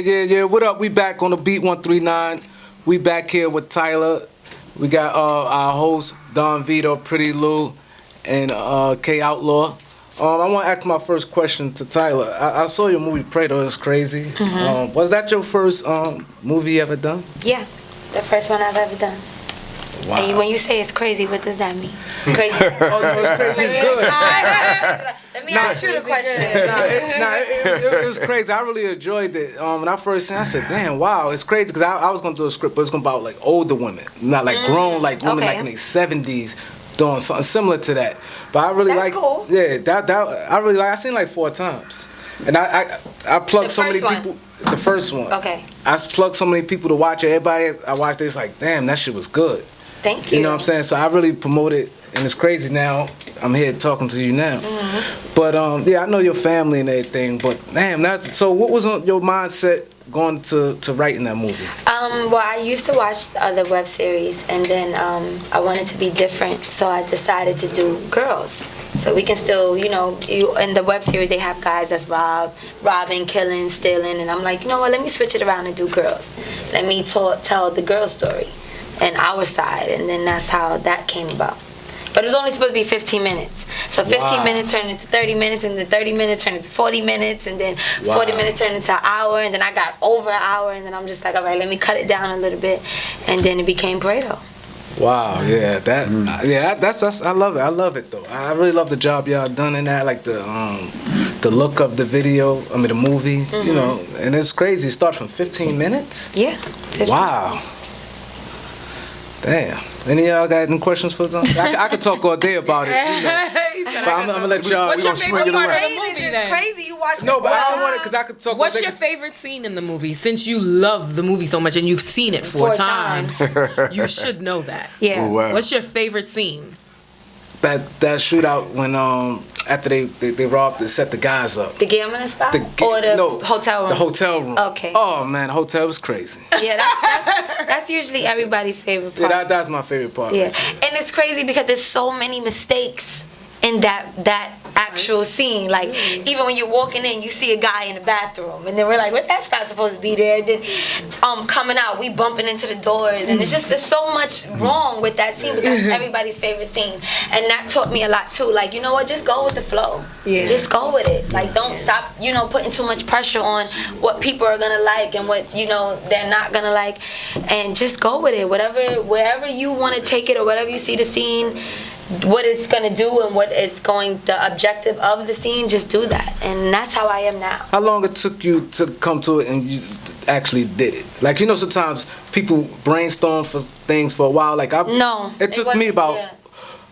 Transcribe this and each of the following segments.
Yeah. What up? We back on the Beat 139. We back here with Tyler. We got our host, Don Vito, Pretty Lou, and K Outlaw. I want to ask my first question to Tyler. I saw your movie Preto. It was crazy. Mm-hmm. Was that your first movie you ever done? Yeah, the first one I've ever done. Wow. And when you say it's crazy, what does that mean? Crazy. Oh, no, it's crazy. It's good. Let me ask you the question. It was crazy. I really enjoyed it. When I first seen it, I said, damn, wow, it's crazy. Because I was going to do a script, but it's going to be about like older women. Not like grown, like women like in their 70s doing something similar to that. But I really like, cool. Yeah, that I really like. I seen it like 4 times. And I plugged so many people. The first one. Okay. I plugged so many people to watch it. Everybody I watched it, it's like, damn, that shit was good. Thank you. You know what I'm saying? So I really promote it, and it's crazy now. I'm here talking to you now. Mm-hmm. But yeah, I know your family and everything. But damn, so. What was on your mindset going to writing that movie? Well, I used to watch other web series, and then I wanted to be different, so I decided to do girls. So we can still, in the web series they have guys that's robbing, killing, stealing, and I'm like, you know what? Let me switch it around and do girls. Let me tell the girl story and our side, and then that's how that came about. But it was only supposed to be 15 minutes. So 15 minutes turned into 30 minutes, and then 30 minutes turned into 40 minutes, and then 40 minutes turned into an hour, and then I got over an hour, and then I'm just like, all right, let me cut it down a little bit, and then it became Preto. Wow, yeah, that's I love it. I love it though. I really love the job y'all done in that, like the look of the video. I mean the movies, and it's crazy. It starts from 15 minutes. Yeah. 15. Wow. Damn. Any of y'all got any questions for them? I could talk all day about it. But I'm gonna let y'all. What's your favorite part of the movie then? then? Crazy, you watched No, but I don't want it because I could talk. What's your favorite scene in the movie? Since you love the movie so much and you've seen it 4 times, you should know that. Yeah. Oh, wow. What's your favorite scene? That shootout when after they robbed, they set the guys up. The gambling spot or the hotel room? The hotel room. Okay. Oh man, the hotel was crazy. Yeah, that's usually everybody's favorite part. Yeah, that's my favorite part. Yeah, and it's crazy because there's so many mistakes in that actual scene. Like even when you're walking in, you see a guy in the bathroom, and then we're like, "Well, that's not supposed to be there." And then coming out, we bumping into the doors, and there's so much wrong with that scene. But that's everybody's favorite scene, and that taught me a lot too. Like, you know what? Just go with the flow. Yeah. Just go with it. Like, don't stop. Putting too much pressure on what people are gonna like and what they're not gonna like, and just go with it. Wherever you want to take it, or whatever you see the scene, what it's gonna do and what is the objective of the scene, just do that. And that's how I am now. How long it took you to come to it and you actually did it? Like, sometimes people brainstorm for things for a while. Like it took me about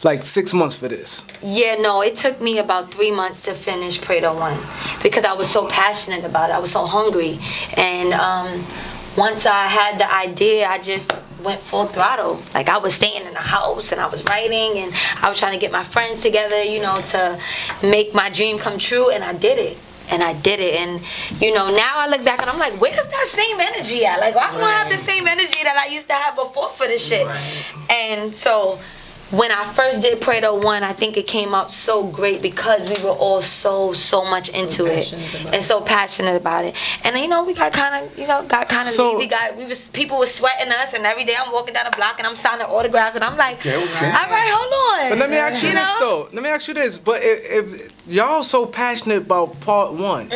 like 6 months for this. Yeah, no, it took me about 3 months to finish Preto 1 because I was so passionate about it. I was so hungry, and once I had the idea, I just went full throttle. Like, I was staying in the house and I was writing and I was trying to get my friends together, to make my dream come true, and I did it. And now I look back and I'm like, where's that same energy at? Like, why don't I have the same energy that I used to have before for this shit? Right. And so when I first did Preto 1, I think it came out so great because we were all so much into it and so passionate about it. And we got kind of lazy. People were sweating us, and every day I'm walking down the block and I'm signing autographs, and I'm like, all right, hold on. But let me ask you this though. Let me ask you this. But if y'all so passionate about part 1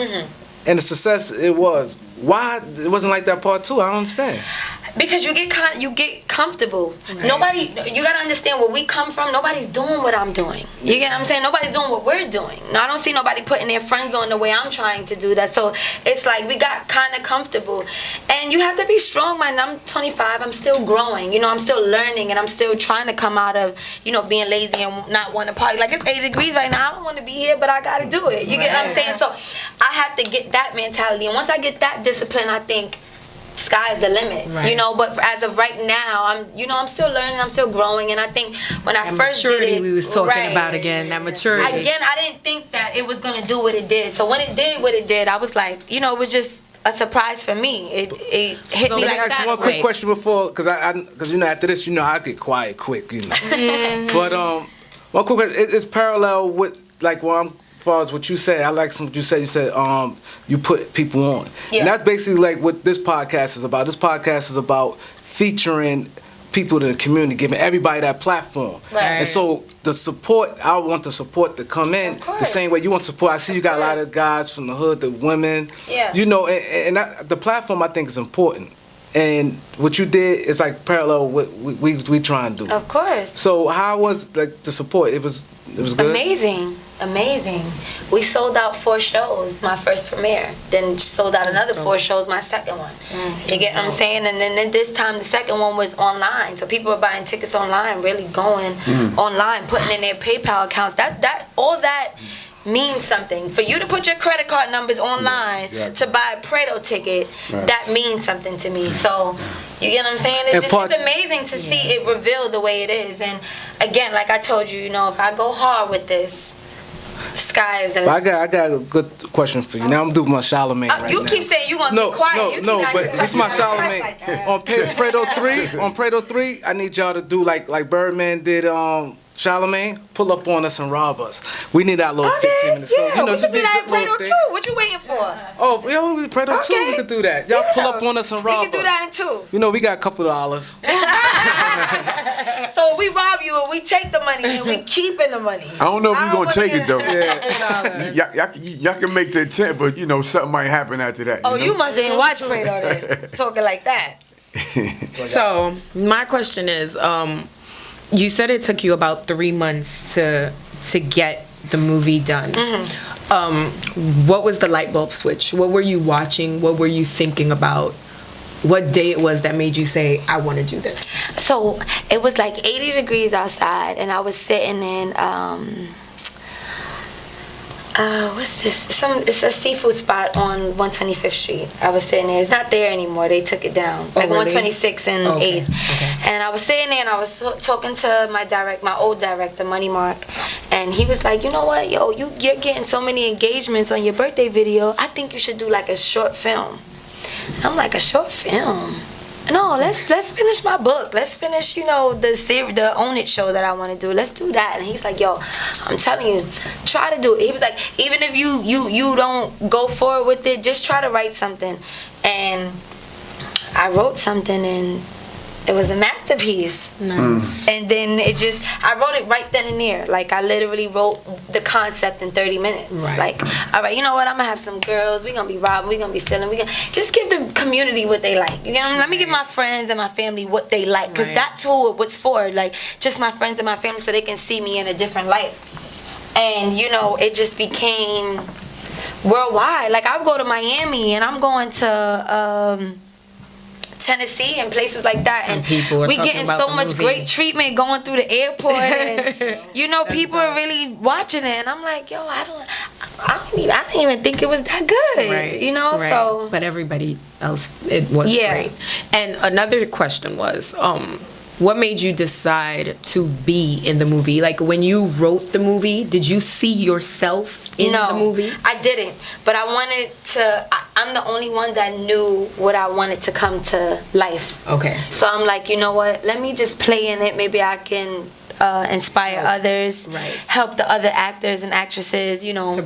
and the success it was, why it wasn't like that part 2? I don't understand. Because you get comfortable. Right. You gotta understand where we come from. Nobody's doing what I'm doing. You get what I'm saying? Nobody's doing what we're doing. No, I don't see nobody putting their friends on the way I'm trying to do that. So it's like we got kind of comfortable. And you have to be strong, man. I'm 25. I'm still growing. I'm still learning, and I'm still trying to come out of being lazy and not wanting to party. Like, it's 80 degrees right now. I don't want to be here, but I gotta do it. You get what I'm saying? So I have to get that mentality. And once I get that discipline, I think sky's the limit, but as of right now, I'm still learning, I'm still growing, and I think when I first did it, we was talking about again, that maturity. I didn't think that it was gonna do what it did. So when it did what it did, I was like, it was just a surprise for me. It hit me like that. Let me ask one quick question before, because after this, I get quiet quick, But one quick question, it's parallel with like what I'm far as what you said, I like some what you said. You said you put people on, Yeah. and that's basically like what this podcast is about. This podcast is about featuring people in the community, giving everybody that platform. Right. And so the support, I want the support to come in Of course. the same way you want support. I see you got a lot of guys from the hood, the women. Yeah. You know, and that, the platform I think is important. And what you did is like parallel what we try and do. Of course. So how was like the support? It was good. Amazing. We sold out 4 shows, my first premiere. Then sold out another 4 shows, my second one. You get what I'm saying? And then this time the second one was online. So people were buying tickets online, really going online, putting in their PayPal accounts. That all that means something. For you to put your credit card numbers online to buy a Preto ticket, that means something to me. So you get what I'm saying? It's amazing to see it revealed the way it is. And again, like I told you, if I go hard with this, sky is the limit. I got a good question for you. Now I'm doing my Charlemagne right you now. keep saying you gonna be quiet. But this is my Charlemagne. On Preto 3, I need y'all to do like Birdman did Charlemagne, pull up on us and rob us. We need that little 15 minutes. Yeah, So, we can do that in Preto 2. What you waiting for? Oh, Preto 2, we could do that. Y'all pull up on us and rob us. We can do that in 2. You know, we got a couple dollars. So we rob you and we take the money and we keeping the money. I don't know if we're going to take it, though. Yeah. Y'all can make the attempt, but, something might happen after that. Oh, you must ain't watch Preto then. Talking like that. So my question is, you said it took you about 3 months to get the movie done. What was the light bulb switch? What were you watching? What were you thinking about? What day it was that made you say, I want to do this? So it was like 80 degrees outside, and I was sitting in what's this? It's a seafood spot on 125th Street. I was sitting there. It's not there anymore. They took it down. Like really? 126 and 8th. Okay. And I was sitting there and I was talking to my old director, Money Mark, and he was like, you know what, yo, you're getting so many engagements on your birthday video. I think you should do like a short film. I'm like, a short film? No, let's finish my book. Let's finish, the Own It show that I want to do. Let's do that. And he's like, yo, I'm telling you, try to do it. He was like, even if you don't go forward with it, just try to write something. And I wrote something and it was a masterpiece. Nice. And then I wrote it right then and there. Like, I literally wrote the concept in 30 minutes. Right. Like, all right, you know what? I'm going to have some girls. We're going to be robbing. We're going to be stealing. Just give the community what they like. You know, let me give my friends and my family what they like. Because that's who it was for. Like, just my friends and my family so they can see me in a different light. And, it just became worldwide. Like, I would go to Miami and I'm going to Tennessee and places like that, and we getting so much great treatment going through the airport, and people are really watching it, and I'm like, yo, I didn't even think it was that good, Right. So. But everybody else, it was great. And another question was, what made you decide to be in the movie? Like, when you wrote the movie, did you see yourself in the movie? I didn't. But I wanted to... I'm the only one that knew what I wanted to come to life. Okay. So I'm like, you know what? Let me just play in it. Maybe I can inspire others. Right. Help the other actors and actresses, To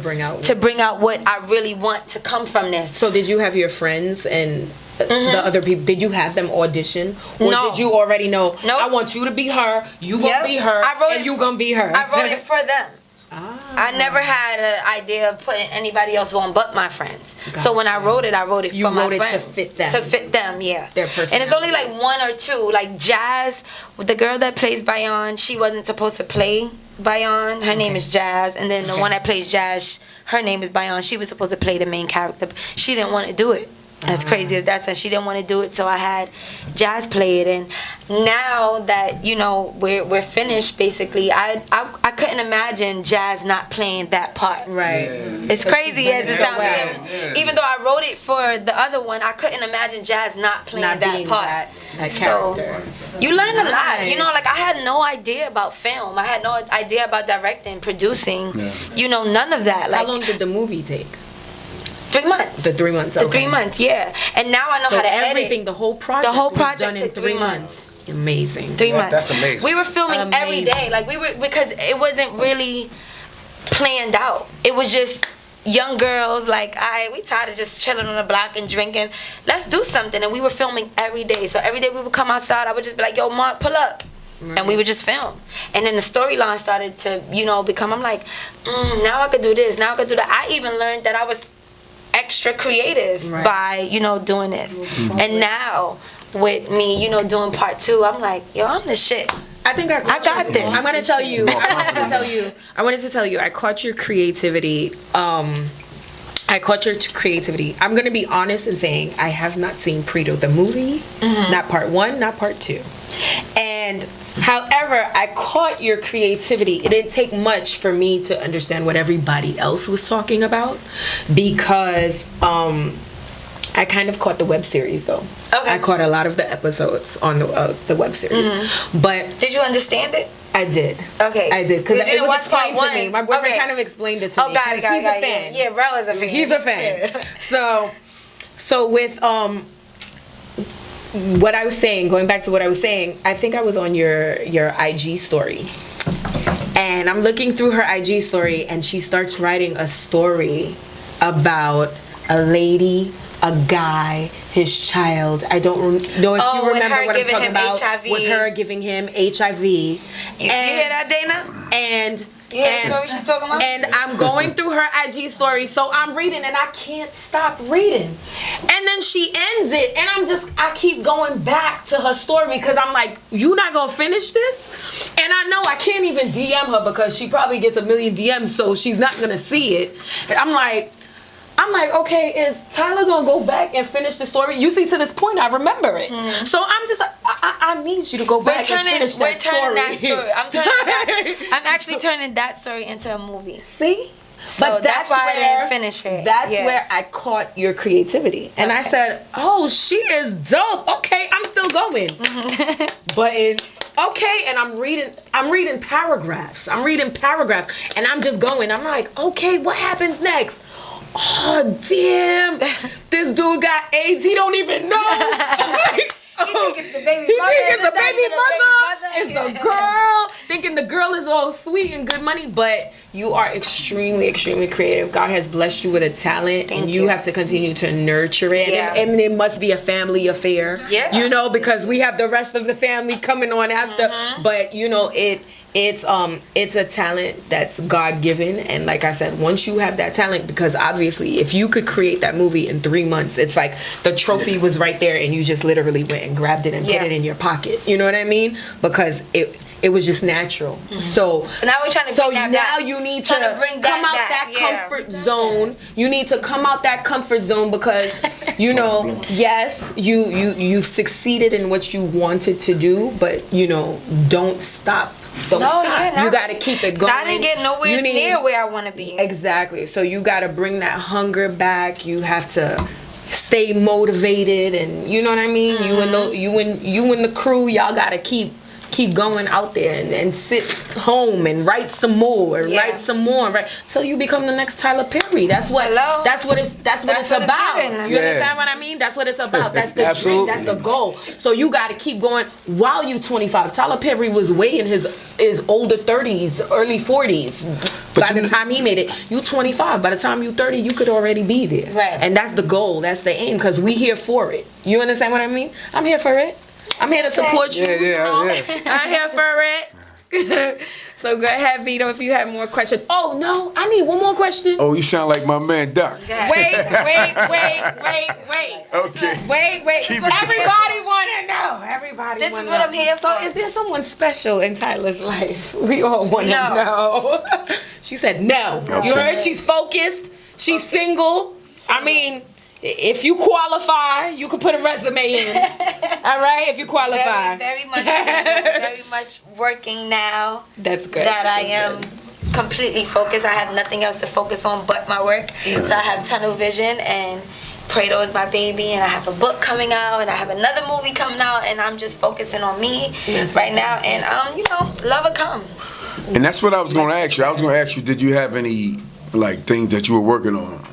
bring out what I really want to come from this. So did you have your friends and... the other people, did you have them audition, or did you already know? Nope. I want you to be her, you gonna be her, and you gonna be her? I wrote it for them. I never had an idea of putting anybody else on but my friends. Gotcha. So when I wrote it you for my wrote friends. To fit them. To fit them, yeah. Their personality. And it's only like 1 or 2. Like Jazz, the girl that plays Bayon, she wasn't supposed to play Bayon. Her name is Jazz. And then the one that plays Jazz, her name is Bayon. She was supposed to play the main character. She didn't want to do it. As crazy as that, she didn't want to do it, so I had Jazz play it. And now that we're finished, basically, I couldn't imagine Jazz not playing that part. Right. It's crazy as it sounds. Even though I wrote it for the other one, I couldn't imagine Jazz not playing that part. That character. So you learn a lot. Like I had no idea about film. I had no idea about directing, producing. None of that. Like, how long did the movie take? 3 months. The 3 months. Okay. The 3 months, yeah. And now I know how to everything, edit. the whole project. The whole was project done in took 3 months. Amazing. 3 months. That's amazing. We were filming every day, because it wasn't really planned out. It was just young girls like, we tired of just chilling on the block and drinking. Let's do something. And we were filming every day. So every day we would come outside, I would just be like, yo, Mark, pull up. Right. And we would just film. And then the storyline started to, become, I'm like, now I could do this, now I could do that. I even learned that I was extra creative by, doing this. Mm-hmm. And now with me, doing part 2, I'm like, yo, I'm the shit. I think I got this. I'm gonna tell you. I wanted to tell you. I caught your creativity. I'm gonna be honest in saying I have not seen Preto the movie. Mm-hmm. Not part 1, not part 2. And however, I caught your creativity. It didn't take much for me to understand what everybody else was talking about, because I kind of caught the web series though. Okay. I caught a lot of the episodes on the web series. Mm-hmm. But did you understand it? I did. Okay. I did, because it was explained to me. My boyfriend kind of explained it to me. Oh, got it. He's a fan. Yeah, bro is a fan. He's a fan. So with what I was saying, going back to what I was saying, I think I was on your IG story. And I'm looking through her IG story, and she starts writing a story about a lady, a guy, his child. I don't know if you remember what I'm talking about. HIV. With her giving him HIV. You hear that, Dana? And you hear the story she's talking about? And I'm going through her IG story, so I'm reading, and I can't stop reading. And then she ends it, and I keep going back to her story, because I'm like, you not gonna finish this? And I know I can't even DM her, because she probably gets a million DMs, so she's not gonna see it. And I'm like, okay, is Tyler gonna go back and finish the story? You see, to this point, I remember it. Mm-hmm. So I'm just like, I need you to go back and finish that story. That story. I'm actually turning that story into a movie. See? So but that's why I didn't finish it. That's where I caught your creativity. And I said, oh, she is dope. Okay, I'm still going. But and I'm reading paragraphs. And I'm just going. I'm like, okay, what happens next? Oh, damn. This dude got AIDS. He don't even know. He think it's the baby mother. It's the girl. Thinking the girl is all sweet and good money. But you are extremely, extremely creative. God has blessed you with a talent. And you have to continue to nurture it. Yeah. And it must be a family affair. Yeah. Because we have the rest of the family coming on after. Mm-hmm. But, it's a talent that's God-given, and like I said, once you have that talent, because obviously if you could create that movie in 3 months, it's like the trophy was right there and you just literally went and grabbed it and put it in your pocket. You know what I mean? Because it was just natural. Mm-hmm. So now we're trying to bring that back. You need to come out that comfort zone. You need to come out that comfort zone, because yes, you've succeeded in what you wanted to do, but don't stop. Don't stop. You got to keep it going. I didn't get nowhere near where I want to be. Exactly. So you got to bring that hunger back. You have to stay motivated, and you know what I mean. Mm-hmm. You and the crew, y'all got to keep going out there and sit home and write some more and write some more, right? So you become the next Tyler Perry. That's what it's about. You understand what I mean? That's what it's about. That's the dream. That's the goal. So you got to keep going while you 25. Tyler Perry was way in his older 30s, early 40s. By the time he made it, you 25. By the time you 30, you could already be there. Right. And that's the goal. That's the aim, because we here for it. You understand what I mean? I'm here for it. I'm here to support you. Yeah. I'm here for it. So go ahead, Vito, if you have more questions. Oh, no, I need one more question. Oh, you sound like my man, Doc. Wait. Okay. Wait. Everybody want to know. This is what I'm here for. So is there someone special in Tyler's life? We all want to know. She said no. Okay. You heard? She's focused. She's single. I mean, if you qualify, you can put a resume in. All right, if you qualify. Very much working now. That's good. That I am completely focused. I have nothing else to focus on but my work. Mm-hmm. So I have tunnel vision, and Preto is my baby, and I have a book coming out, and I have another movie coming out, and I'm just focusing on me right now. And love will come. And that's what I was going to ask you. I was going to ask you, did you have any things that you were working on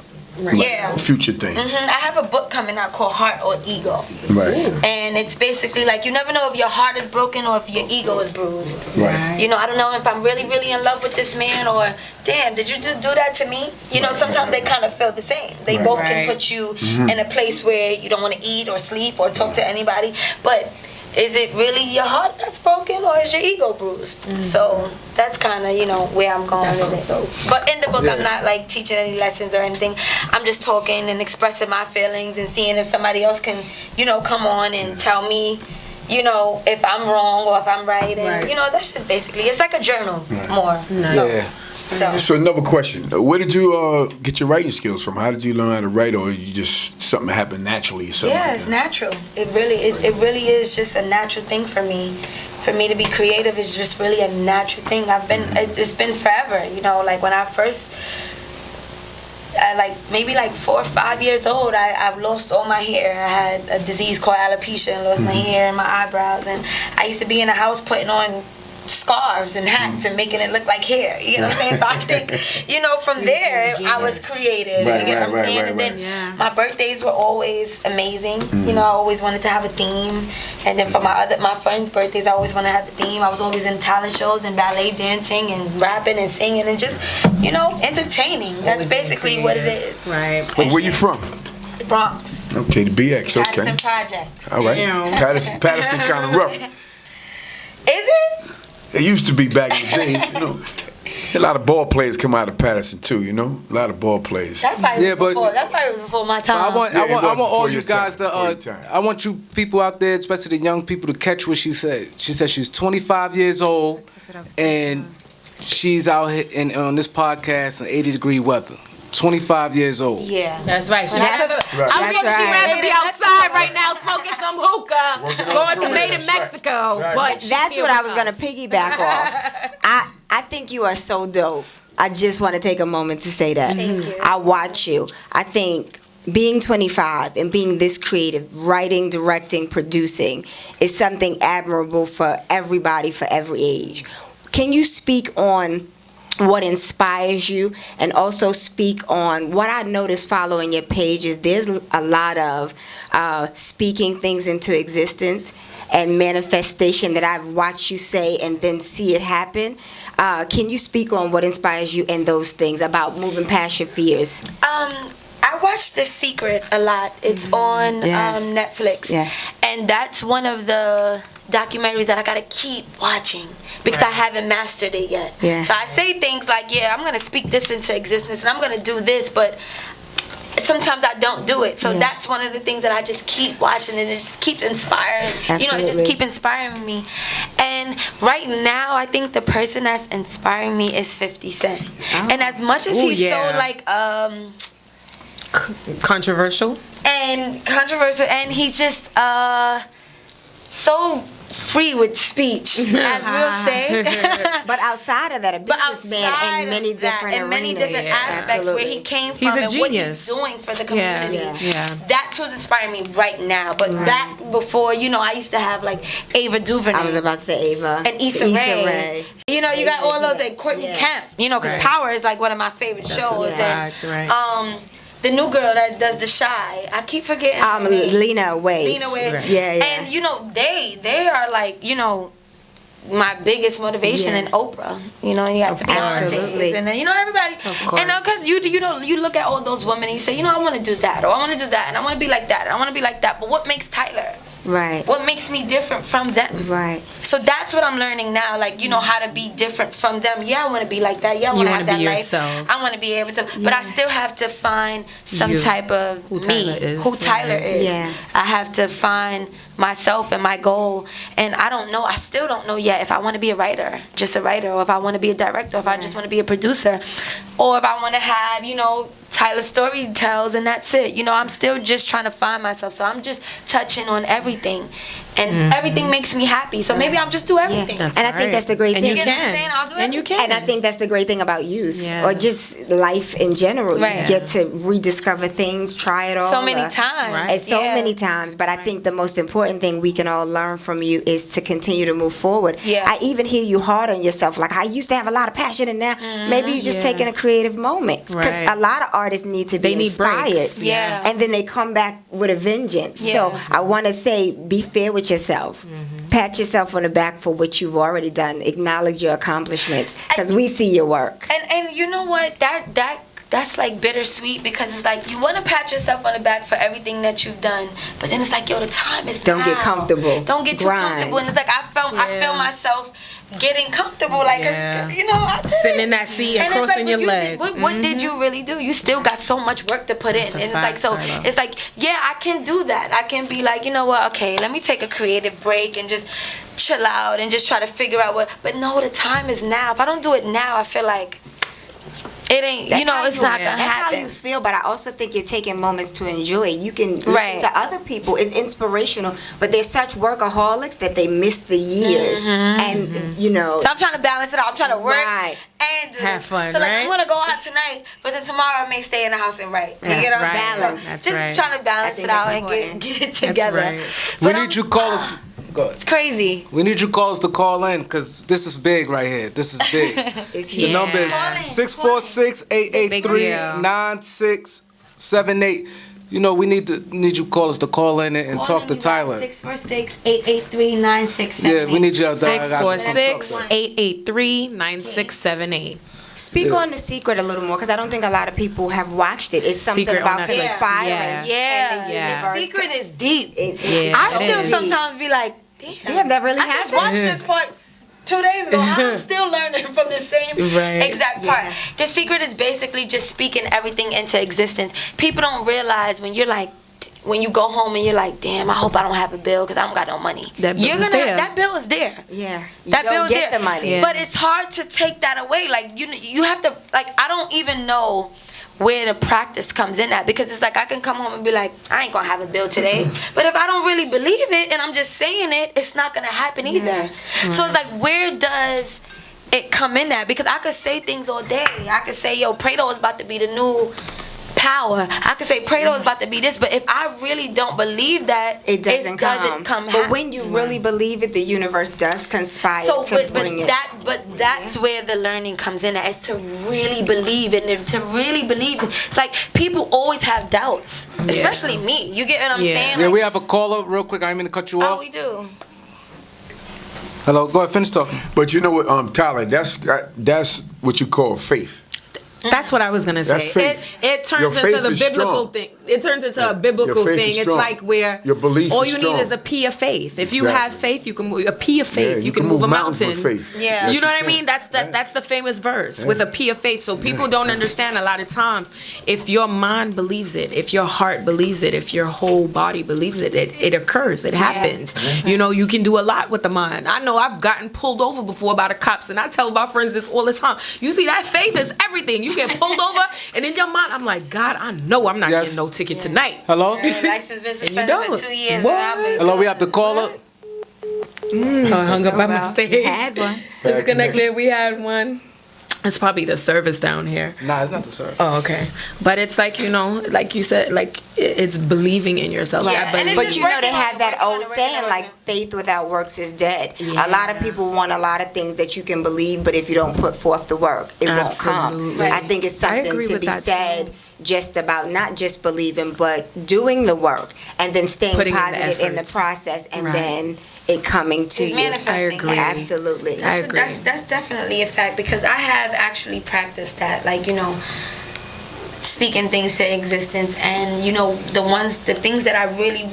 Right. Yeah. future things. I have a book coming out called Heart or Ego. Right. And it's basically like you never know if your heart is broken or if your ego is bruised. Right. You know, I don't know if I'm really, really in love with this man or, damn, did you just do that to me? You know, sometimes they kind of feel the same. They both can Right. put you in a place where you don't want to eat or sleep or talk to anybody. But is it really your heart that's broken or is your ego bruised? So that's kind of, you know, where I'm going with it. But in the book, I'm not like teaching any lessons or anything. I'm just talking and expressing my feelings and seeing if somebody else can, you know, come on and tell me, you know, if I'm wrong or if I'm right. And, you know, that's just basically, it's like a journal more. Yeah. So another question: where did you get your writing skills from? How did you learn how to write, or you just something happened naturally? Or something Yeah, like it's that? natural. It really is. It really is just a natural thing for me. For me to be creative is just really a natural thing. It's been forever. You know, like when I first, like maybe like 4 or 5 years old, I've lost all my hair. I had a disease called alopecia and lost my hair and my eyebrows. And I used to be in the house putting on scarves and hats and making it look like hair. You know what I'm saying? So I think, you know, from there I was creative. Right, you get what I'm right, saying? right, And right. then my birthdays were always amazing. You know, I always wanted to have a theme. And then for my friends' birthdays, I always wanted to have a theme. I was always in talent shows and ballet dancing and rapping and singing and just, you know, entertaining. That's basically what it is. Right. Where you from? The Bronx. Okay, the BX. Okay. Patterson Projects. All right. Damn. Patterson kind of rough. Is it? It used to be back in the days, you know. A lot of ball players come out of Patterson too, you know. A lot of ball players. That's probably, Yeah, but- that's probably before my time. I want, Yeah, I it want, was I want all before you your guys time, before your to. time. I want you people out there, especially the young people, to catch what she said. She said she's 25 years old, and she's out here on this podcast in 80-degree weather. 25 years old. Yeah. That's right. She That's- has to, right. I think That's she'd right. rather be outside right now smoking some hookah, going to Made in Mexico. But she's That's here what I with was gonna us. piggyback off. I think you are so dope. I just want to take a moment to say that. Thank you. I watch you. I think being 25 and being this creative, writing, directing, producing, is something admirable for everybody, for every age. Can you speak on what inspires you, and also speak on what I noticed following your page is there's a lot of speaking things into existence and manifestation that I've watched you say and then see it happen. Can you speak on what inspires you in those things about moving past your fears? I watch The Secret a lot. It's on Yes. Netflix. Yes. And that's one of the documentaries that I gotta keep watching because I haven't mastered it yet. Yeah. So I say things like, yeah, I'm gonna speak this into existence and I'm gonna do this, but sometimes I don't do it. So Yeah. that's one of the things that I just keep watching and it just keeps inspiring. You know, it just Absolutely. keep inspiring me. And right now, I think the person that's inspiring me is 50 Cent. And as much as Ooh, he's yeah. so like Controversial. and controversial, and he's just so free with speech, as we'll say. But outside of that, a But businessman outside in many of that, different in many arenas. different aspects where he came He's from a and what he's genius. doing for the Yeah. community. Yeah. That's who's inspiring me right now. But back before, you know, I used to have like Ava DuVernay. I was about to say Ava. and Issa Rae. You know, you got all those like Courtney Yeah. Kemp. You know, because Right. Power is like one of my favorite shows. Right, And right. the new girl that does The Shy. I keep forgetting. her name. Lena Waithe. Lena Waithe. Right. Yeah, yeah. And you know, they are like, you know, my biggest motivation Yeah. in Oprah. You know, you got Absolutely. Beyonce and then, you know, everybody. course. And because you know, you look at all those women and you say, you know, I want to do that, or I want to do that, and I want to be like that, and I want to be like that. But what makes Tyler? Right. What makes me different from them? Right. So that's what I'm learning now. Like, you know, how to be different from them. Yeah, I want to be like that. Yeah, I want to wanna have that be life. yourself. I want to be able to. But I still have to find some You. type of Who me. Tyler is. Who Tyler Yeah. is. Yeah. I have to find myself and my goal. And I don't know. I still don't know yet if I want to be a writer, just a writer, or if I want to be a director, or if I just want to be a producer, or if I want to have, you know, Tyler story tells and that's it. You know, I'm still just trying to find myself. So I'm just touching on everything. and everything makes me happy. So maybe I'll just do everything. That's And I think right. that's the great And thing. you You get what I'm can. saying? I'll do And you everything. can. And I think that's the great thing about youth, Yeah. or just life in general. Right. You get to rediscover things, try it all. So many times. Right. And so Yeah. many times. But I think the most important thing we can all learn from you is to continue to move forward. Yeah. I even hear you hard on yourself. Like, I used to have a lot of passion, and now maybe you're just Yeah. taking a creative moment. Because Right. a lot of artists need to be They need inspired. breaks. Yeah. And then they come back with a vengeance. Yeah. So I want to say, be fair with yourself. Pat yourself on the back for what you've already done. Acknowledge your accomplishments, because we see your work. And you know what? That's like bittersweet, because it's like you want to pat yourself on the back for everything that you've done, but then it's like, yo, the time is Don't get now. comfortable. Don't get too Grind. comfortable. And it's like I feel myself getting comfortable, like 'cause, Yeah. you know, I did Sitting it. in that seat and it's crossing like, your what you leg. did- what did you really do? You still got so much work to put That's in, a and it's like, fact, so Tyler. it's like, yeah, I can do that. I can be like, you know what? Okay, let me take a creative break and just chill out and just try to figure out what. But no, the time is now. If I don't do it now, I feel like it ain't. That's You know, how it's not gonna That's how happen. you feel, but I also think you're taking moments to enjoy it. You can listen Right. to other people. It's inspirational, but they're such workaholics that they miss the years. And, you know, So I'm trying to balance it out. I'm trying to work Right. and do Have this. fun, So like right? I'm gonna go out tonight, but then tomorrow I may stay in the house and write. You That's get what I'm right. saying? Balance. That's Just right. trying to balance I think it out that's and important. get it together. right. We But need you callers. Go ahead. It's crazy. We need you callers to call in, because this is big right here. This is big. it's The huge. number is Call in, 646-883-9678. You know, we need you callers to call in and talk to Tyler. 646-883-9678. Yeah, we need you to 646-883-9678. Speak on The Secret a little more, because I don't think a lot of people have watched it. It's something Secret on about Netflix. conspiring. Yeah. Yeah, And the Yeah. universe. The secret is deep. It- Yeah. I it still is. sometimes be like, Damn, that really I just happened. watched this part 2 days ago. I'm still learning from the same Right. exact part. Yeah. The secret is basically just speaking everything into existence. People don't realize when you're like, when you go home and you're like, damn, I hope I don't have a bill because I don't got no money. That bill You're is there. That bill is there. Yeah. You That don't bill's get there. the money. Yeah. But it's hard to take that away. Like you have to, like, I don't even know where the practice comes in at, because it's like I can come home and be like, I ain't gonna have a bill today. But if I don't really believe it and I'm just saying it, it's not gonna happen either. Yeah. So it's like, where does it come in at? Because I could say things all day. I could say, yo, Preto is about to be the new power. I could say Preto is about to be this, but if I really don't believe that, It doesn't come. But happen. when you really believe it, the universe does conspire So, to bring it. that's where the learning comes in. Is to really believe it, and to really believe it. It's like people always have doubts, especially me. You get what I'm Yeah. saying? Yeah, Like, we have a caller real quick. I didn't mean to cut you oh, off. we do. Hello, go ahead, finish talking. But you know what, Tyler, that's what you call faith. That's what I was gonna say. That's faith. It turns Your faith into the is biblical strong. thing. It turns into a biblical Your faith thing. is It's strong. like where Your belief all is you strong. need is a P of faith. If you Exactly. have faith, you can move a P of faith. Yeah, you can move a mountains mountain. with faith. Yeah. Yes, You know what I can. mean? That's the famous verse with a P of faith. So people don't understand a lot of times. If your mind believes it, if your heart believes it, if your whole body believes it, it occurs. It happens. You know, you can do a lot with the mind. I know I've gotten pulled over before by the cops, and I tell my friends this all the time. You see, that faith is everything. You get pulled over, and in your mind, I'm like, God, I know I'm not Yes. getting no ticket tonight. Hello? License been suspended don't. for 2 years. What? And I've been Hello, we have the caller. I hung up by Well, mistake. you had one. Disconnected. We had one. It's probably the service down here. Nah, it's not the sir. Oh, okay. But it's like, you know, like you said, like it's believing in yourself. Yeah, I and believe. it's But just you know, they working on have it, that working on old it, working saying, on it. like, faith without works is dead. Yeah. A lot of people want a lot of things that you can believe, but if you don't put forth the work, it won't come. Absolutely. I think it's I something agree to with be that, said too. just about not just believing, but doing the work and then staying Putting in the positive in the efforts. process, and Right. then it coming to It's you. manifesting. I agree. Absolutely. I agree. That's definitely a fact, because I have actually practiced that, like, you know, speaking things to existence, and you know, the things that I really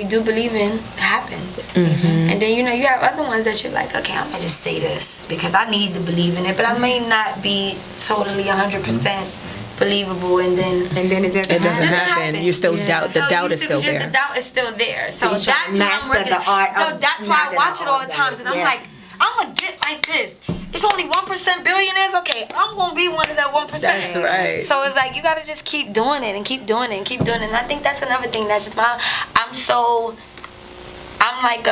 do believe in happens. And then, you know, you have other ones that you're like, okay, I'm gonna just say this because I need to believe in it, but I may not be totally 100% believable, and then it doesn't It doesn't happen. happen. You still doubt. The So doubt you is still just- there. The doubt is still there. So you're trying to that's what I'm master working. the art So of that's why I knocking watch out it all all the time, that. because I'm Yeah. like, I'm gonna get like this. It's only 1% billionaires. Okay, I'm gonna be one of that 1%. That's right. So it's like you gotta just keep doing it and keep doing it and keep doing it. And I think that's another thing. That's just I'm I'm like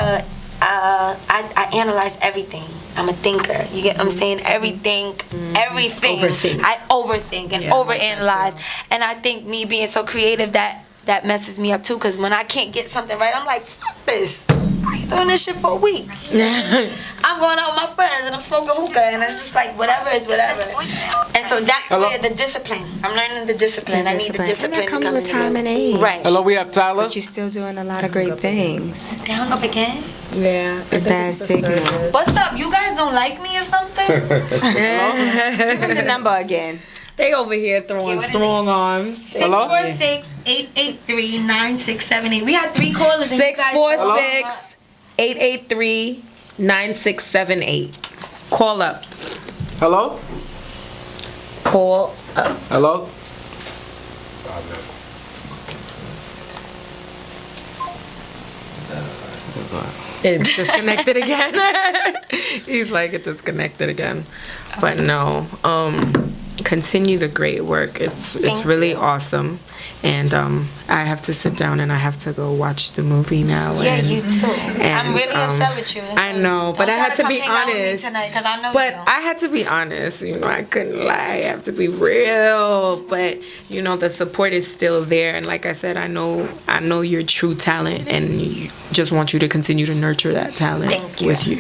I analyze everything. I'm a thinker. You get what I'm saying? Everything. Overthink. I overthink and Yeah, I like overanalyze. that too. And I think me being so creative, that messes me up too. Because when I can't get something right, I'm like, fuck this. I ain't doing this shit for a week. I'm going out with my friends and I'm smoking hookah and I'm just like, whatever is whatever. And so that's where the discipline. I'm learning the discipline. I need the discipline. And that comes to come with in time and age. Right. Hello, we have Tyler. But you're still doing a lot of great things. They hung up again? Yeah. A bad signal. What's up? You guys don't like me or something? Give him the number again. They over here throwing what is strong arms. Hello? 646-883-9678. We had 3 callers. And you guys- 646-883-9678. Call up. Hello? Call up. Hello? It disconnected again. He's like, it disconnected again. But no, continue the great work. It's really awesome. And I have to sit down and I have to go watch the movie now. Yeah, and, you too. and, I'm really upset with you. I know, but I had to be honest. Because I know But you. I had to be honest, I couldn't lie. I have to be real. But the support is still there, and like I said, I know your true talent, and just want you to continue to nurture that talent. Thank you. With you,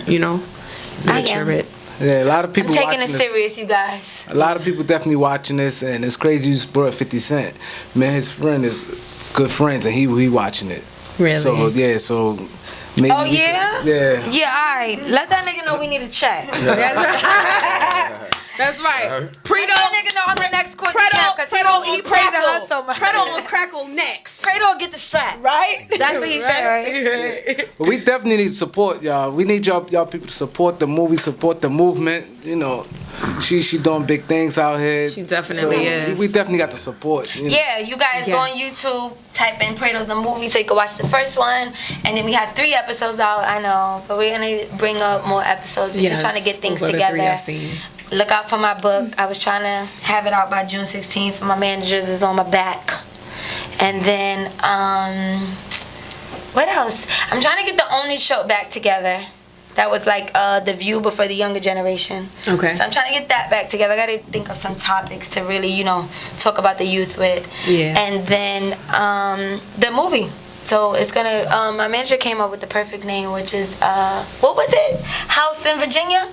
nurture it. Yeah, a lot of people I'm taking it watching this. serious, you guys. A lot of people definitely watching this, and it's crazy you just brought 50 Cent. Man, his friend is good friends, and he watching it. Really? So, yeah, maybe Oh, yeah? Yeah. Yeah, all right. Let that nigga know we need a check. That's right. Preto, that nigga know I'm the next court because he don't eat praise and hustle. Preto will crackle next. Preto will get the strap. Right? That's what he said, right? But we definitely need support, y'all. We need y'all people to support the movie, support the movement. She doing big things out here. She definitely is. We definitely got the support. Yeah, you guys go on YouTube, type in Preto the movie so you can watch the first one. And then we have 3 episodes out, I know. But we're going to bring up more episodes. We're just trying to get things together. Look out for my book. I was trying to have it out by June 16th. My managers is on my back. And then, what else? I'm trying to get the Only Show back together. That was like The View, but for the younger generation. Okay. So I'm trying to get that back together. I got to think of some topics to really, talk about the youth with. Yeah. And then the movie. So it's gonna. My manager came up with the perfect name, which is what was it? House in Virginia.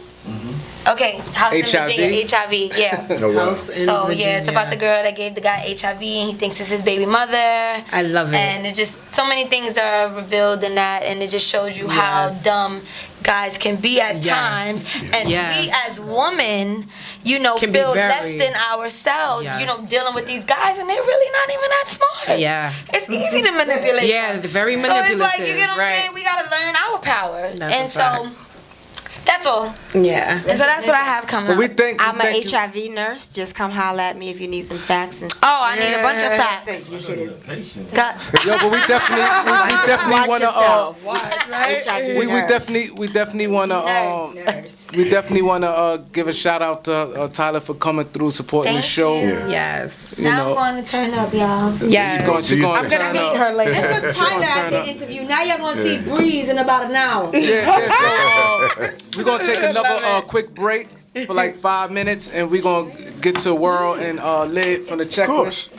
Okay, House in Virginia, HIV, yeah. House in So Virginia. yeah, it's about the girl that gave the guy HIV and he thinks it's his baby mother. I love it. And it just, so many things are revealed in that, and it just shows you how dumb guys can be at times. And we as women, Can feel be less than ourselves, dealing with these guys, and they're really not even that smart. Yeah. It's easy to manipulate. Yeah, them. it's very So manipulative. it's like, you get what I'm saying? We gotta learn our power. That's and a so, fact. that's all. Yeah. So that's what I have coming But up. we think I'm we an think you- HIV nurse. Just come holler at me if you need some facts and Oh, I need a bunch of facts. Your shit is Got- Yo, but we definitely watch want to yourself. right? we definitely want to we definitely want to give a shout out to Tyler for coming through, supporting the Thank show. you. Yes. Now I'm going to turn up, y'all. Yes. She gonna I'm gonna turn meet up. her later. This was Tyler at the interview. Now y'all gonna see Breeze in about an hour. Yeah, so we're gonna take another quick break for like 5 minutes, and we're gonna get to World and Lid from the checklist.